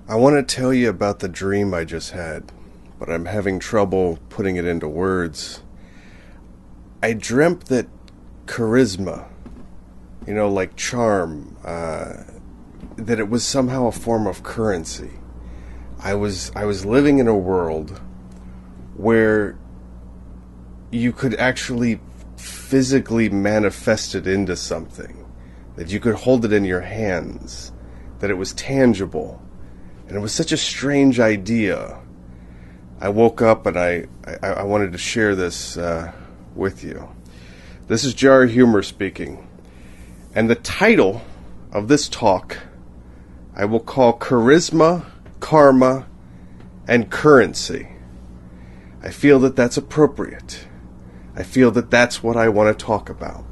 I want to tell you about the dream I just had, but I'm having trouble putting it into words. I dreamt that charisma, like charm, that it was somehow a form of currency. I was living in a world where you could actually physically manifest it into something, that you could hold it in your hands, that it was tangible. And it was such a strange idea. I woke up and I wanted to share this with you. This is JARHUMOR speaking. And the title of this talk I will call Charisma, Karma, and Currency. I feel that that's appropriate. I feel that that's what I want to talk about.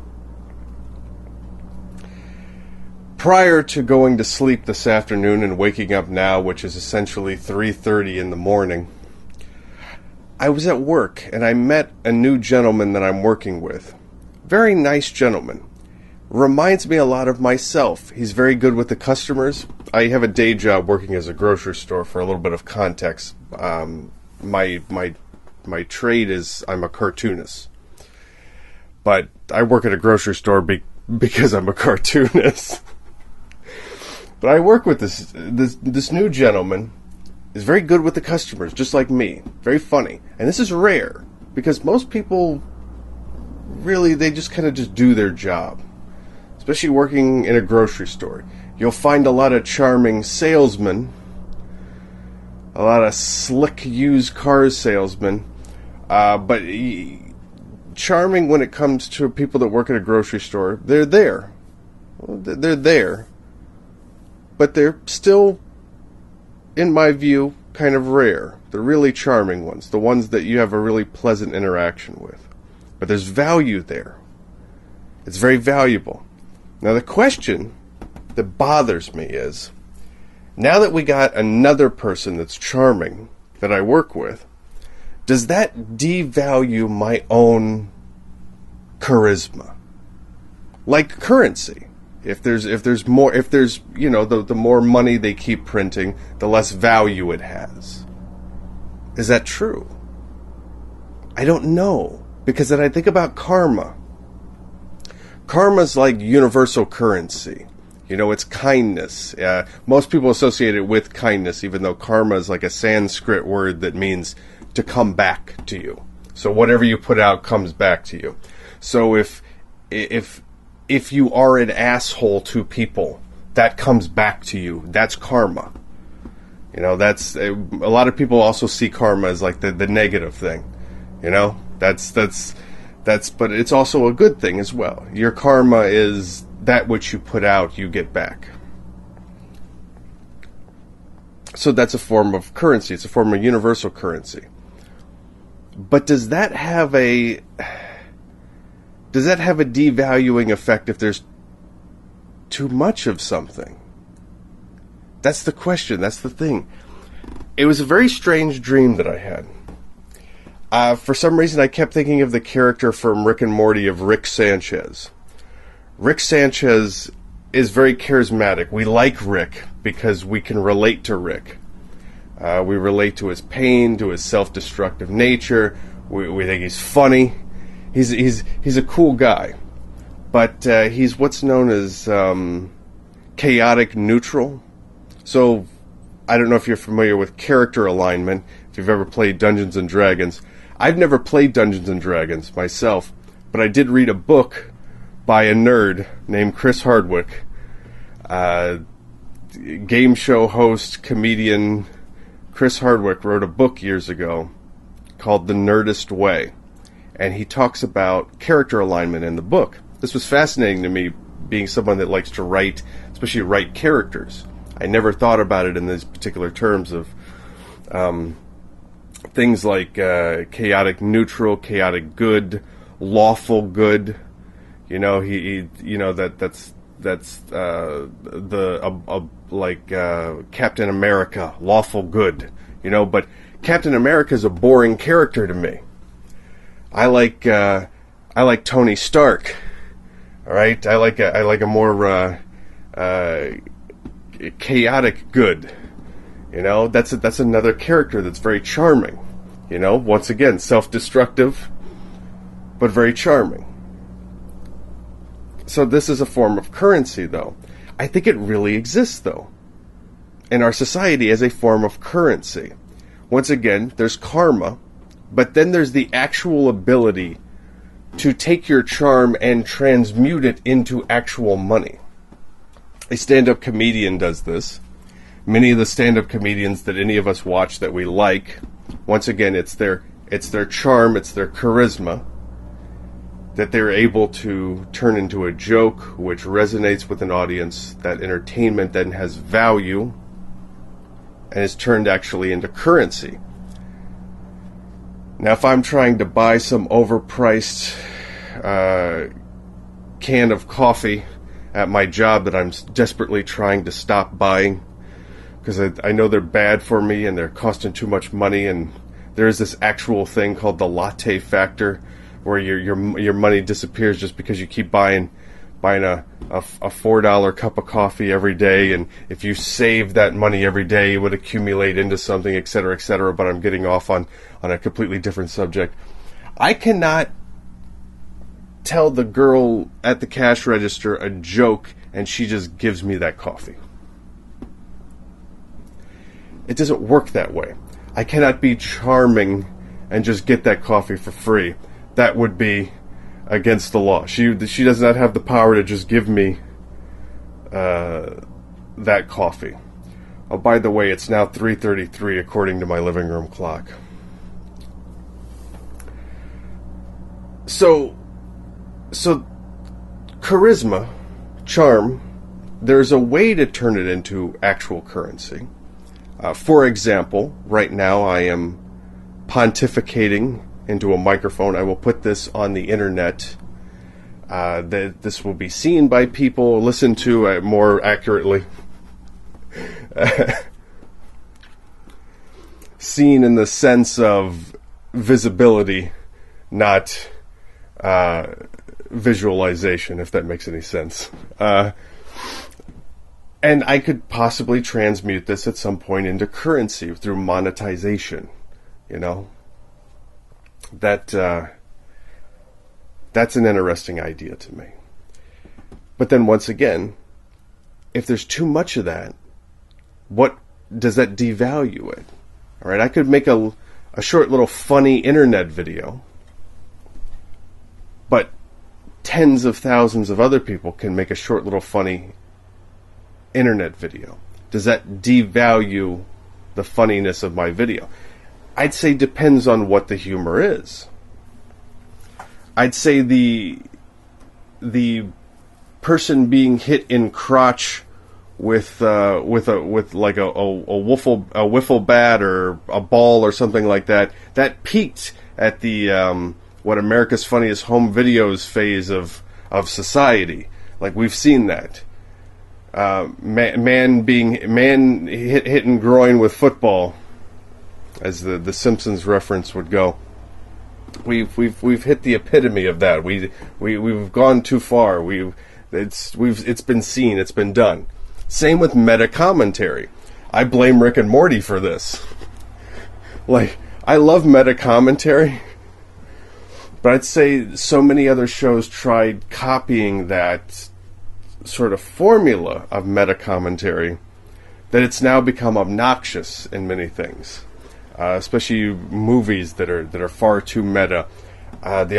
Prior to going to sleep this afternoon and waking up now, which is essentially 3:30 in the morning, I was at work and I met a new gentleman that I'm working with. Very nice gentleman. Reminds me a lot of myself. He's very good with the customers. I have a day job working as a grocery store. For a little bit of context. My trade is I'm a cartoonist. But I work at a grocery store because I'm a cartoonist. But I work with this new gentleman. Is very good with the customers, just like me. Very funny. And this is rare, because most people, really, they just kind of just do their job. Especially working in a grocery store. You'll find a lot of charming salesmen, a lot of slick used car salesmen, but charming when it comes to people that work at a grocery store. They're there. They're there. But they're still, in my view, kind of rare. The really charming ones. The ones that you have a really pleasant interaction with. But there's value there. It's very valuable. Now the question that bothers me is, now that we got another person that's charming that I work with, does that devalue my own charisma? Like currency. If there's more, the more money they keep printing, the less value it has. Is that true? I don't know. Because then I think about karma. Karma's like universal currency. It's kindness. Most people associate it with kindness, even though karma is like a Sanskrit word that means to come back to you. So whatever you put out comes back to you. So if you are an asshole to people, that comes back to you. That's karma. That's a lot of people also see karma as like the negative thing. That's but it's also a good thing as well. Your karma is that which you put out, you get back. So that's a form of currency. It's a form of universal currency. But does that have a devaluing effect if there's too much of something? That's the question. That's the thing. It was a very strange dream that I had. For some reason, I kept thinking of the character from Rick and Morty of Rick Sanchez. Rick Sanchez is very charismatic. We like Rick because we can relate to Rick. We relate to his pain, to his self-destructive nature. We think he's funny. He's a cool guy, but he's what's known as chaotic neutral. So I don't know if you're familiar with character alignment. If you've ever played Dungeons and Dragons, I've never played Dungeons and Dragons myself, but I did read a book by a nerd named Chris Hardwick, game show host, comedian. Chris Hardwick wrote a book years ago called The Nerdist Way. And he talks about character alignment in the book. This was fascinating to me, being someone that likes to write, especially write characters. I never thought about it in these particular terms of things like chaotic neutral, chaotic good, lawful good. That's like Captain America, lawful good. But Captain America is a boring character to me. I like Tony Stark. All right, I like a more chaotic good. You know, that's another character that's very charming. You know, once again, self-destructive, but very charming. So this is a form of currency, though. I think it really exists, though, in our society as a form of currency. Once again, there's karma, but then there's the actual ability to take your charm and transmute it into actual money. A stand-up comedian does this. Many of the stand-up comedians that any of us watch that we like, once again, it's their charm, it's their charisma that they're able to turn into a joke which resonates with an audience. That entertainment then has value and is turned actually into currency. Now, if I'm trying to buy some overpriced can of coffee at my job that I'm desperately trying to stop buying because I know they're bad for me and they're costing too much money, and there's this actual thing called the latte factor where your money disappears just because you keep buying a $4 cup of coffee every day, and if you save that money every day, it would accumulate into something, etc., etc. But I'm getting off on a completely different subject. I cannot tell the girl at the cash register a joke and she just gives me that coffee. It doesn't work that way. I cannot be charming and just get that coffee for free. That would be against the law. She does not have the power to just give me that coffee. Oh, by the way, it's now 3:33 according to my living room clock. So charisma, charm, there's a way to turn it into actual currency. For example, right now I am pontificating into a microphone. I will put this on the internet. This will be seen by people, listened to more accurately. Seen in the sense of visibility, not visualization, if that makes any sense. And I could possibly transmute this at some point into currency through monetization, you know. That's an interesting idea to me. But then once again, if there's too much of that, what does that devalue it? All right, I could make a short little funny internet video, but tens of thousands of other people can make a short little funny internet video. Does that devalue the funniness of my video? I'd say depends on what the humor is. I'd say the person being hit in crotch with like a wiffle bat or a ball or something like that, that peaked at the what America's Funniest Home Videos phase of society. Like, we've seen that. Man hitting groin with football, as the Simpsons reference would go. We've hit the epitome of that. We've gone too far. It's been seen. It's been done. Same with meta commentary. I blame Rick and Morty for this. Like, I love meta commentary, but I'd say so many other shows tried copying that sort of formula of meta commentary that it's now become obnoxious in many things, especially movies that are far too meta. The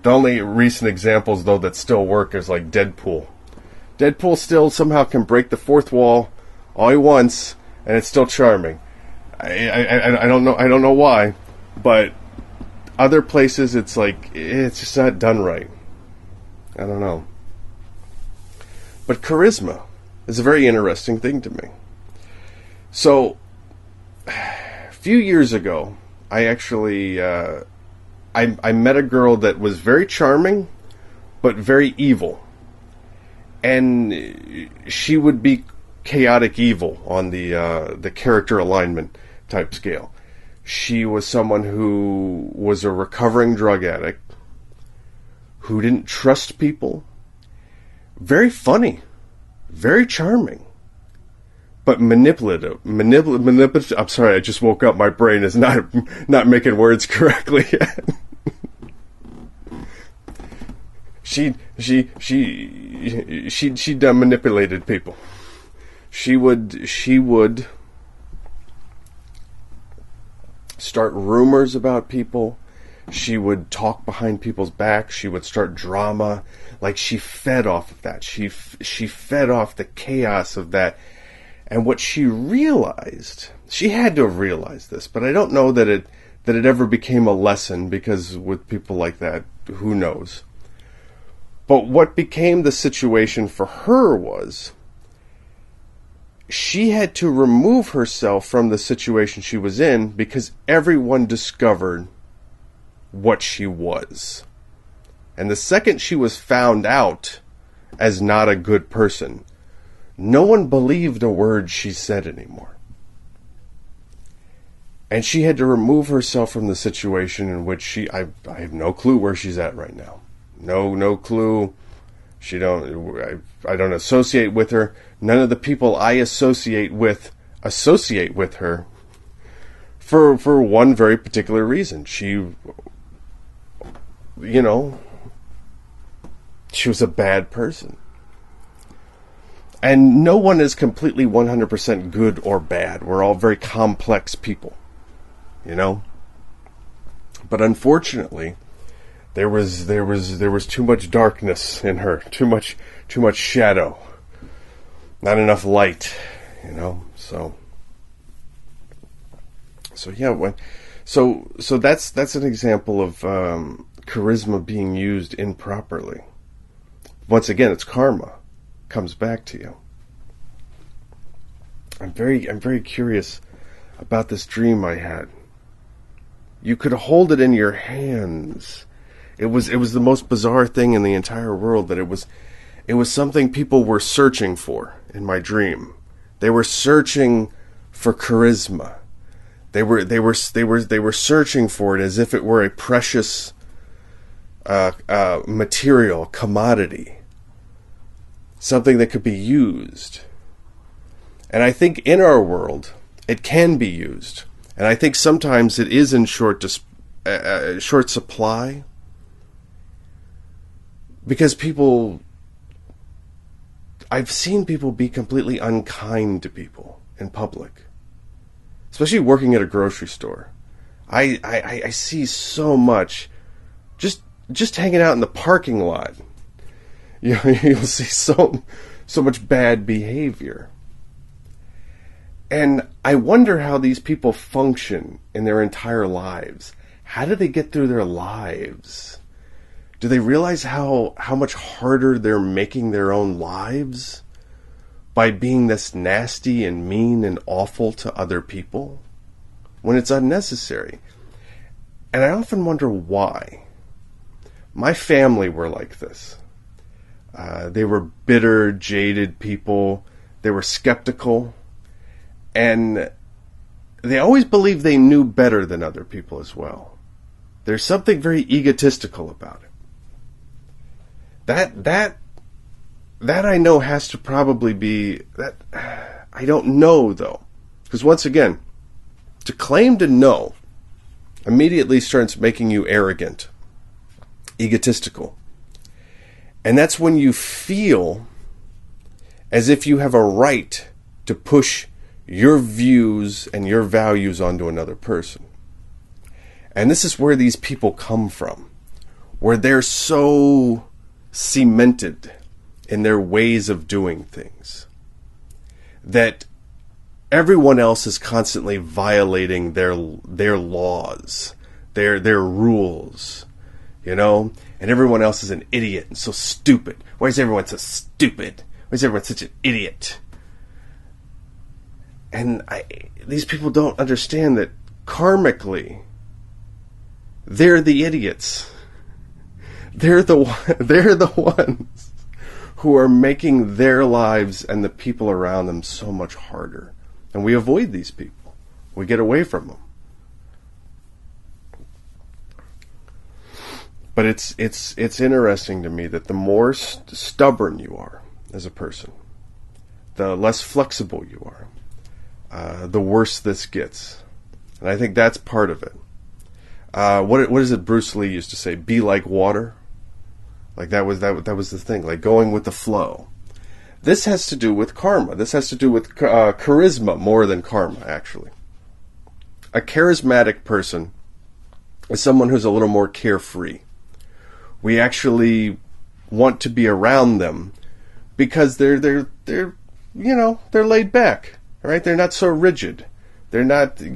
only recent examples though that still work is like Deadpool. Deadpool still somehow can break the fourth wall all he wants, and it's still charming. I don't know why, but other places it's like it's just not done right. I don't know. But charisma is a very interesting thing to me. So, a few years ago, I actually I met a girl that was very charming, but very evil. And she would be chaotic evil on the character alignment type scale. She was someone who was a recovering drug addict, who didn't trust people, very funny, very charming, but manipulative. I'm sorry, I just woke up. My brain is not making words correctly yet. She manipulated people. She would start rumors about people. She would talk behind people's backs. She would start drama. Like, she fed off of that. She fed off the chaos of that. And what she realized, she had to have realized this, but I don't know that it ever became a lesson, because with people like that, who knows? But what became the situation for her was, she had to remove herself from the situation she was in, because everyone discovered what she was. And the second she was found out as not a good person, no one believed a word she said anymore. And she had to remove herself from the situation in which I have no clue where she's at right now. No clue. I don't associate with her. None of the people I associate with her for one very particular reason. She was a bad person. And no one is completely 100% good or bad. We're all very complex people, But unfortunately, there was too much darkness in her, too much shadow, not enough light, So yeah, so that's an example of charisma being used improperly. Once again, it's karma. Comes back to you. I'm very curious about this dream I had. You could hold it in your hands. It was the most bizarre thing in the entire world. That it was something people were searching for in my dream. They were searching for charisma. They were searching for it as if it were a precious material, commodity. Something that could be used. And I think in our world, it can be used. And I think sometimes it is in short supply. Because I've seen people be completely unkind to people in public. Especially working at a grocery store. I see so much just hanging out in the parking lot. You'll see so much bad behavior. And I wonder how these people function in their entire lives. How do they get through their lives? Do they realize how much harder they're making their own lives by being this nasty and mean and awful to other people when it's unnecessary? And I often wonder why. My family were like this. They were bitter, jaded people. They were skeptical. And they always believed they knew better than other people as well. There's something very egotistical about it. That I know has to probably be... that I don't know, though. Because once again, to claim to know immediately starts making you arrogant, egotistical. And that's when you feel as if you have a right to push your views and your values onto another person. And this is where these people come from, where they're so cemented in their ways of doing things that everyone else is constantly violating their laws, their rules, and everyone else is an idiot and so stupid. Why is everyone so stupid? Why is everyone such an idiot? And these people don't understand that karmically, they're the idiots. They're the ones who are making their lives and the people around them so much harder. And we avoid these people. We get away from them. But it's interesting to me that the more stubborn you are as a person, the less flexible you are, the worse this gets. And I think that's part of it. What is it Bruce Lee used to say? Be like water. Like that was the thing. Like going with the flow. This has to do with karma. This has to do with charisma more than karma, actually. A charismatic person is someone who's a little more carefree. We actually want to be around them because they're laid back, right? They're not so rigid. They're not, they're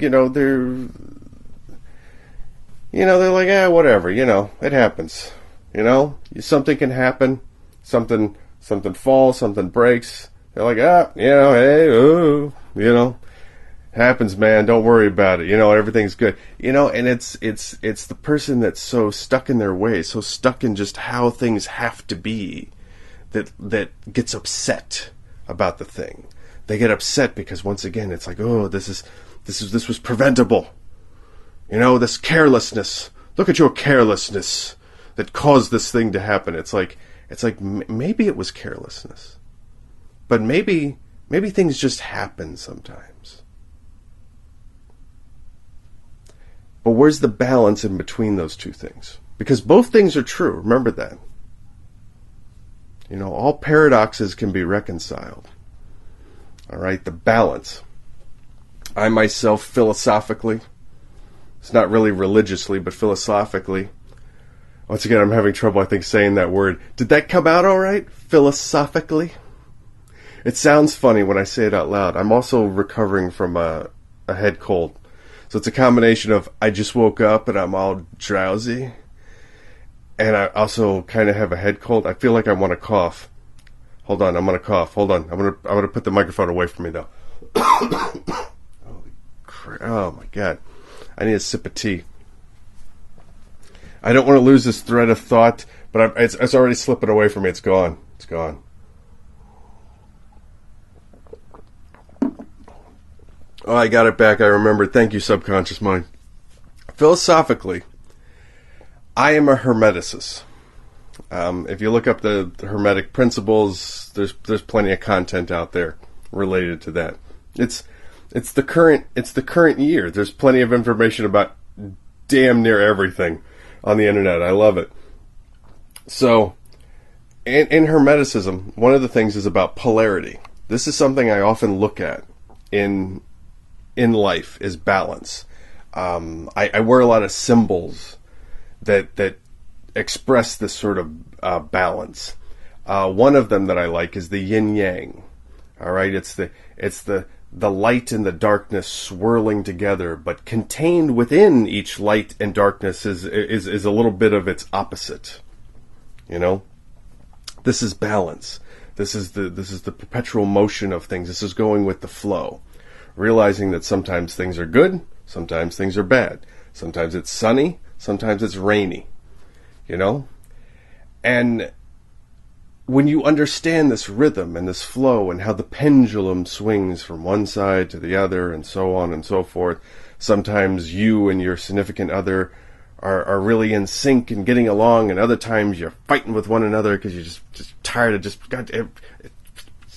like, whatever, it happens. Something can happen, something falls, something breaks. They're like, hey, oh, happens, man. Don't worry about it. Everything's good. And it's the person that's so stuck in their ways, so stuck in just how things have to be, that gets upset about the thing. They get upset because once again, it's like, oh, this was preventable. This carelessness. Look at your carelessness that caused this thing to happen. It's like maybe it was carelessness, but maybe things just happen sometimes. But where's the balance in between those two things? Because both things are true. Remember that. All paradoxes can be reconciled. All right, the balance. I myself, philosophically, it's not really religiously, but philosophically, once again, I'm having trouble, I think, saying that word. Did that come out all right? Philosophically? It sounds funny when I say it out loud. I'm also recovering from a head cold. So it's a combination of I just woke up and I'm all drowsy, and I also kind of have a head cold. I feel like I want to cough. Hold on, I'm going to cough. Hold on. I'm going to put the microphone away from me, though. Holy crap. Oh, my God. I need a sip of tea. I don't want to lose this thread of thought, but it's already slipping away from me. It's gone. It's gone. Oh, I got it back. I remembered. Thank you, subconscious mind. Philosophically, I am a hermeticist. If you look up the Hermetic principles, there's plenty of content out there related to that. It's the current year. There's plenty of information about damn near everything on the internet. I love it. So, in Hermeticism, one of the things is about polarity. This is something I often look at in life, is balance. I wear a lot of symbols that express this sort of balance. One of them that I like is the yin yang. All right, it's the light and the darkness swirling together, but contained within each light and darkness is a little bit of its opposite. This is balance. This is the perpetual motion of things. This is going with the flow, realizing that sometimes things are good, sometimes things are bad, sometimes it's sunny, sometimes it's rainy. And when you understand this rhythm and this flow and how the pendulum swings from one side to the other and so on and so forth, sometimes you and your significant other are really in sync and getting along, and other times you're fighting with one another because you're just tired of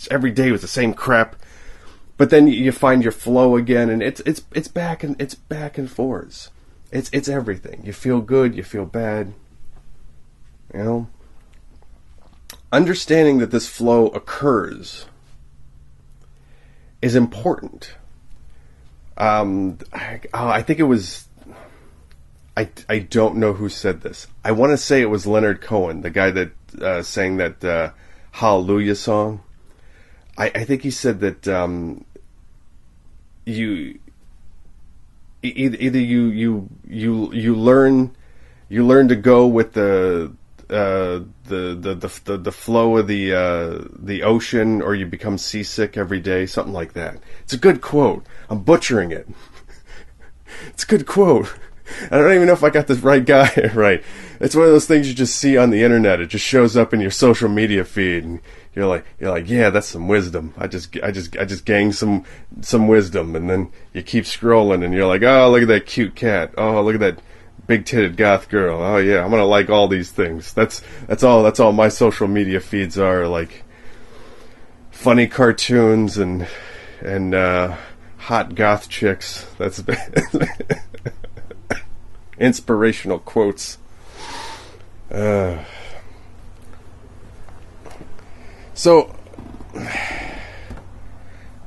every day was the same crap. But then you find your flow again, and it's back and forth. It's everything. You feel good, you feel bad. Understanding that this flow occurs is important. I think it was, I don't know who said this. I want to say it was Leonard Cohen, the guy that sang that Hallelujah song. I think he said that you learn to go with the flow of the ocean, or you become seasick every day, something like that. It's a good quote. I'm butchering it. It's a good quote. I don't even know if I got this right guy right. It's one of those things you just see on the internet. It just shows up in your social media feed, and you're like, yeah, that's some wisdom. I just gained some wisdom, and then you keep scrolling, and you're like, oh, look at that cute cat. Oh, look at that big-titted goth girl. Oh yeah, I'm gonna like all these things. That's all my social media feeds are, like funny cartoons and hot goth chicks. That's inspirational quotes. So,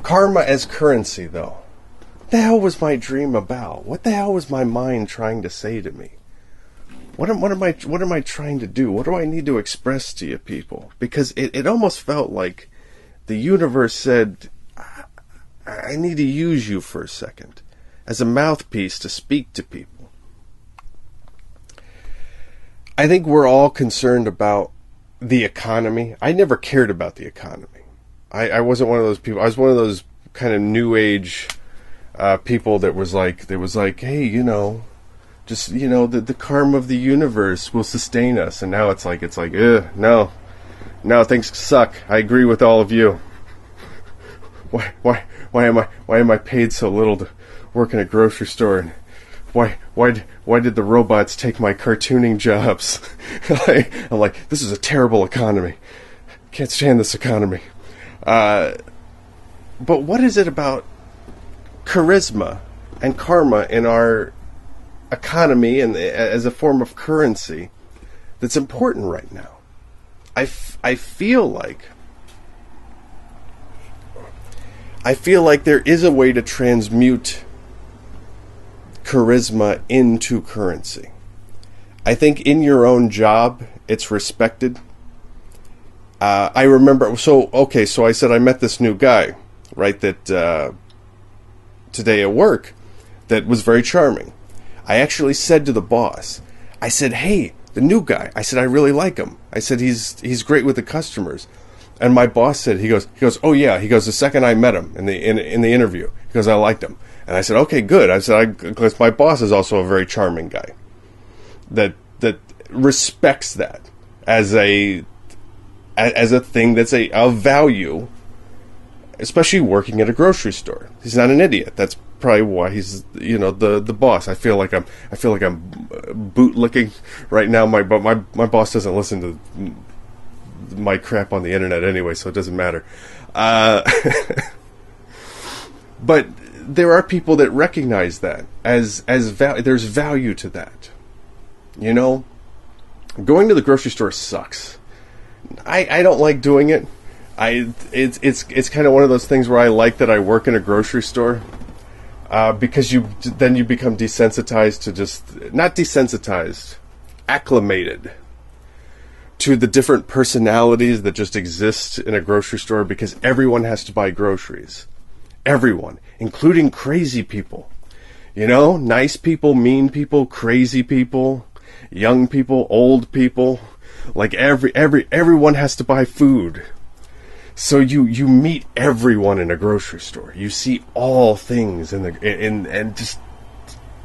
karma as currency, though. What the hell was my dream about? What the hell was my mind trying to say to me? What am I trying to do? What do I need to express to you people? Because it almost felt like the universe said, I need to use you for a second as a mouthpiece to speak to people. I think we're all concerned about the economy. I never cared about the economy. I wasn't one of those people. I was one of those kind of new age people that was like, hey, just, the karma of the universe will sustain us. And now it's like, no, things suck. I agree with all of you. Why am I paid so little to work in a grocery store? And why did the robots take my cartooning jobs? I'm like, this is a terrible economy. Can't stand this economy. But what is it about charisma and karma in our economy and as a form of currency that's important right now? I feel like there is a way to transmute charisma into currency. I think in your own job, it's respected. I remember, so I said I met this new guy, right, that today at work, that was very charming. I actually said to the boss, I said, hey, the new guy, I said, I really like him. I said, he's great with the customers. And my boss said, he goes, oh yeah, he goes, the second I met him in the interview, he goes, I liked him. And I said, okay, good. I said, because my boss is also a very charming guy that respects that as a thing that's of value, especially working at a grocery store. He's not an idiot. That's probably why he's the boss. I feel like I'm bootlicking right now. My boss doesn't listen to my crap on the internet anyway, so it doesn't matter. But there are people that recognize that as value. There's value to that. Going to the grocery store sucks. I don't like doing it. It's kind of one of those things where I like that I work in a grocery store, because you become desensitized to not desensitized, acclimated to the different personalities that just exist in a grocery store, because everyone has to buy groceries. Everyone, including crazy people. Nice people, mean people, crazy people, young people, old people. Like everyone has to buy food. So you meet everyone in a grocery store. You see all things and just,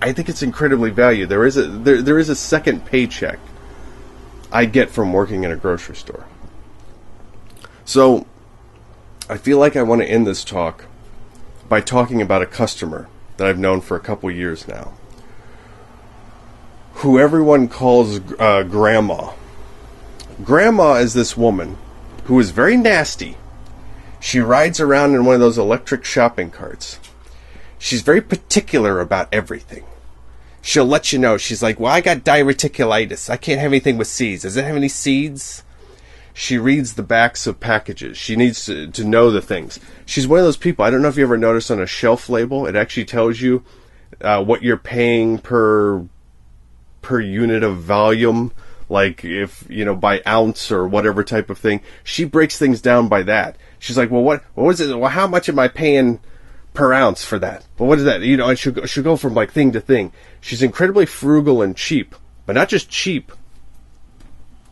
I think it's incredibly valued. There is a second paycheck I get from working in a grocery store. So I feel like I want to end this talk by talking about a customer that I've known for a couple years now, who everyone calls Grandma. Grandma is this woman who is very nasty. She rides around in one of those electric shopping carts. She's very particular about everything. She'll let you know. She's like, well, I got diverticulitis. I can't have anything with seeds. Does it have any seeds? She reads the backs of packages. She needs to know the things. She's one of those people. I don't know if you ever noticed on a shelf label, it actually tells you what you're paying per unit of volume, like if, by ounce or whatever type of thing. She breaks things down by that. She's like, well, what is it? Well, how much am I paying per ounce for that? Well, what is that? And she'll go from like thing to thing. She's incredibly frugal and cheap, but not just cheap,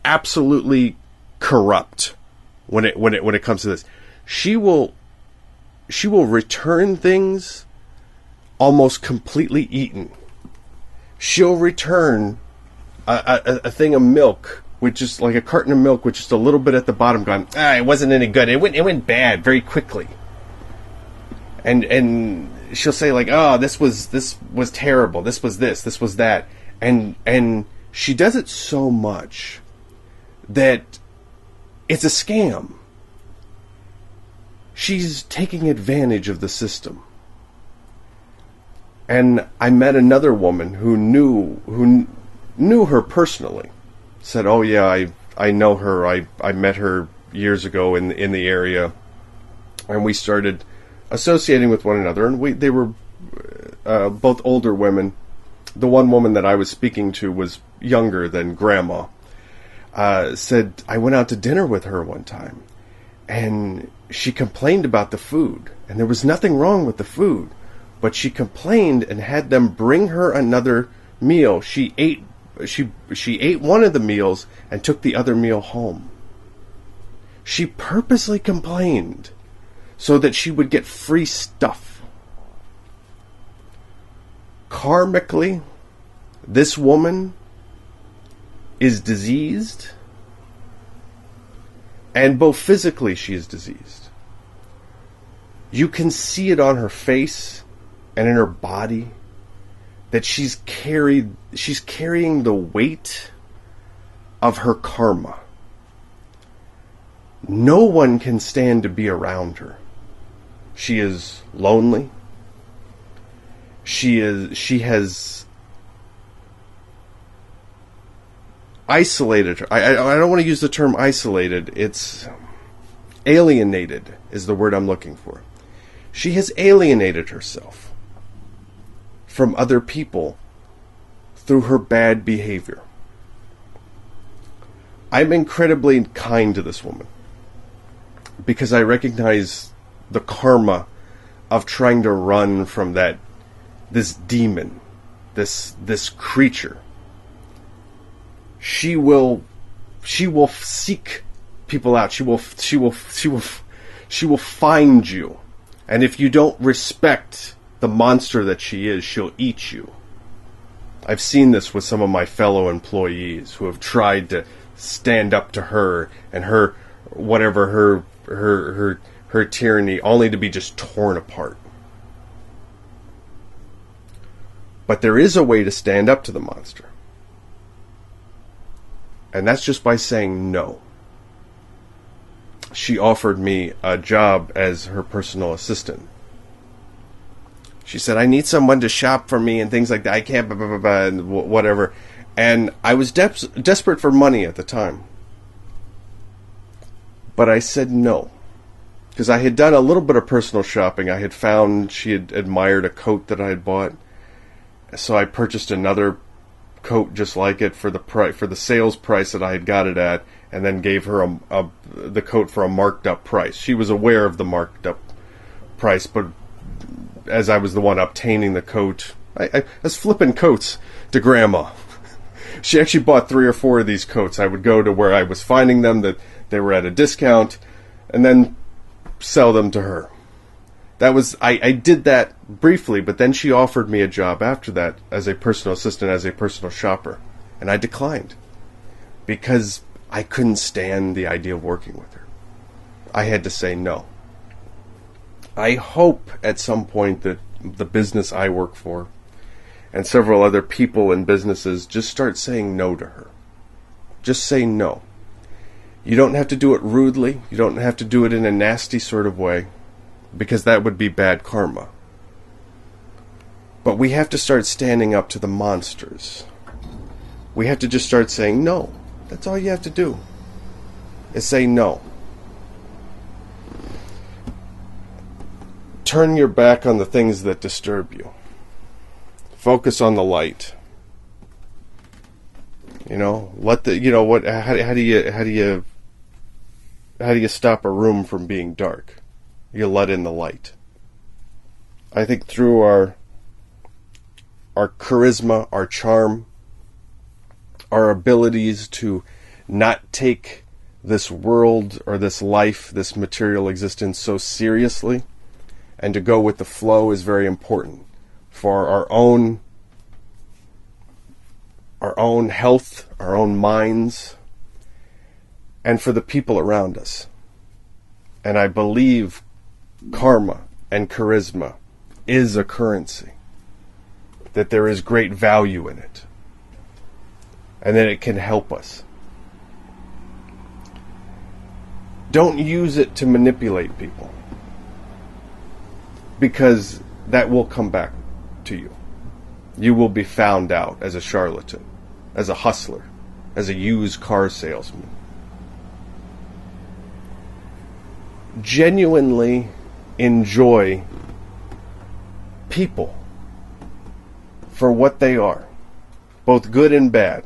absolutely corrupt when it comes to this. She will return things almost completely eaten. She'll return a thing of milk, which is like a carton of milk with just a little bit at the bottom, going, it wasn't any good. It went bad very quickly. And she'll say like, oh, this was terrible. This was that. And she does it so much that it's a scam. she's taking advantage of the system. And I met another woman who knew her personally. Said, "Oh yeah, I know her. I met her years ago in the area, and we started associating with one another. And they were both older women. The one woman that I was speaking to was younger than Grandma. Said I went out to dinner with her one time, and she complained about the food, and there was nothing wrong with the food, but she complained and had them bring her another meal. She ate one of the meals and took the other meal home. She purposely complained so that she would get free stuff. Karmically, this woman is diseased, and both physically she is diseased. You can see it on her face and in her body that she's carrying the weight of her karma. No one can stand to be around her. She is lonely. She has isolated her. I don't want to use the term isolated. It's alienated is the word I'm looking for. She has alienated herself from other people through her bad behavior. I'm incredibly kind to this woman because I recognize the karma of trying to run from this demon, this creature. She will seek people out. She will find you. And if you don't respect the monster that she is, she'll eat you. I've seen this with some of my fellow employees who have tried to stand up to her and her tyranny, only to be just torn apart. But there is a way to stand up to the monster. And that's just by saying no. She offered me a job as her personal assistant. She said, "I need someone to shop for me and things like that. I can't, blah, blah, blah, blah," and whatever. And I was desperate for money at the time. But I said no. Because I had done a little bit of personal shopping. I had found she had admired a coat that I had bought. So I purchased another coat just like it for the sales price that I had got it at, and then gave her the coat for a marked up price. She was aware of the marked up price, but as I was the one obtaining the coat, I was flipping coats to Grandma. She actually bought 3 or 4 of these coats. I would go to where I was finding them, that they were at a discount, and then sell them to her. I did that briefly, but then she offered me a job after that as a personal assistant, as a personal shopper. And I declined because I couldn't stand the idea of working with her. I had to say no. I hope at some point that the business I work for and several other people in businesses just start saying no to her. Just say no. You don't have to do it rudely. You don't have to do it in a nasty sort of way, because that would be bad karma. But we have to start standing up to the monsters. We have to just start saying no. That's all you have to do, is say no. Turn your back on the things that disturb you. Focus on the light. How do you stop a room from being dark? You let in the light. I think through our charisma, our charm, our abilities to not take this world or this life, this material existence so seriously, and to go with the flow is very important for our own health, our own minds, and for the people around us. And I believe karma and charisma is a currency, that there is great value in it, and that it can help us. Don't use it to manipulate people. because that will come back to you. You will be found out as a charlatan, as a hustler, as a used car salesman. Genuinely enjoy people for what they are, both good and bad.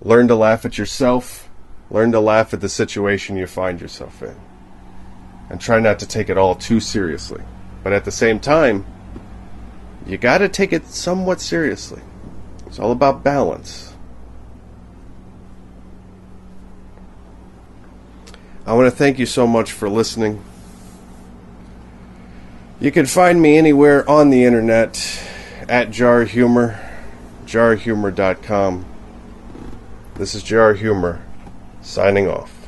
Learn to laugh at yourself. Learn to laugh at the situation you find yourself in. And try not to take it all too seriously. But at the same time, you gotta take it somewhat seriously. It's all about balance. I want to thank you so much for listening. You can find me anywhere on the internet at Jar Humor, jarhumor.com. This is Jar Humor, signing off.